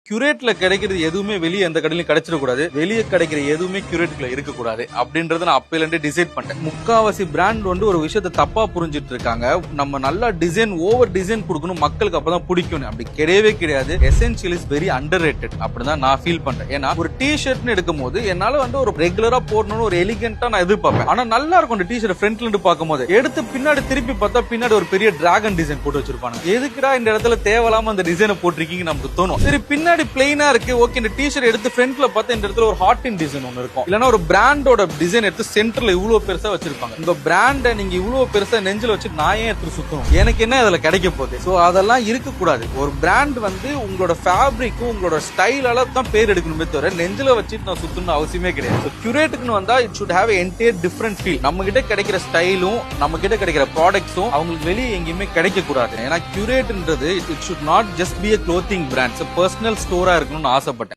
கியூரேட்ல கிடைக்கிறது எதுவுமே வெளியே எந்த கடையிலும் கிடைச்சிடக்கூடாது, வெளியே கிடைக்கிற எதுவுமே கியூரேட்ல இருக்கக்கூடாது அப்படின்றத நான் அப்பையில இருந்தே டிசைட் பண்ணிட்டேன். முக்காவாசி பிராண்ட் வந்து ஒரு விஷயத்தை தப்பா புரிஞ்சிட்டு இருக்காங்க. நம்ம நல்லா டிசைன் ஓவர் டிசைன் கொடுக்கணும், மக்களுக்கு அப்பதான் பிடிக்கும். அப்படி கிடையவே கிடையாது. Essential is very under rated அப்படிதான் நான் ஃபீல் பண்றேன். ஏன்னா ஒரு டி ஷர்ட்னு எடுக்கும் போது என்னால வந்து ஒரு ரெகுலரா போடணும்னு ஒரு எலிகென்ட்டா நான் எதிர்பார்ப்பேன். ஆனா நல்லா இருக்கும் அந்த டி ஷர்ட் ஃப்ரண்ட்ல இருந்து பார்க்கும்போது. எடுத்து பின்னாடி திருப்பி பார்த்தா பின்னாடி ஒரு பெரிய டிராகன் டிசைன் போட்டு வச்சிருப்பாங்க. எதுக்குடா இந்த இடத்துல தேவையில்லாம அந்த டிசைனை போட்டிருக்கீங்க நமக்கு தோணும். சரி, பின்னாடி பிளைனா இருக்கு, ஓகே. இந்த டி-ஷர்ட் எடுத்து ஃப்ரண்ட்ல பார்த்தா இந்த இடத்துல ஒரு ஹார்ட் இன் டிசைன் ஒன்னு இருக்கும். இல்லனா ஒரு பிராண்டோட டிசைன் எடுத்து சென்டர்ல இவ்வளவு பெருசா வச்சிருப்பாங்க. உங்க பிராண்ட நீங்க இவ்வளவு பெருசா நெஞ்சில வச்சு நான் ஏன் எடுத்து சுத்தணும்? எனக்கு என்ன அதுல கிடைக்க போகுது? சோ அதெல்லாம் இருக்க கூடாது. ஒரு பிராண்ட் வந்து உங்களோட ஃபேப்ரிக்கும் உங்களோட ஸ்டைலால தான் பேர் எடுக்கணுமே தவிர நெஞ்சில வச்சுட்டு நான் சுத்தணும் அவசியமே கிடையாது. கியூரேட்டுக்குன்னு வந்தா it should have entire different feel. நம்ம கிட்ட கிடைக்கிற ஸ்டைலும் நம்ம கிட்ட கிடைக்கிற ப்ராடக்ட்ஸும் அவங்களுக்கு வெளியே எங்கேயுமே கிடைக்க கூடாது. ஏன்னா கியூரேட்ன்றது it should not just be a clothing brand, personal ஸ்டோரா இருக்கணும்னு ஆசைப்பட்டேன்.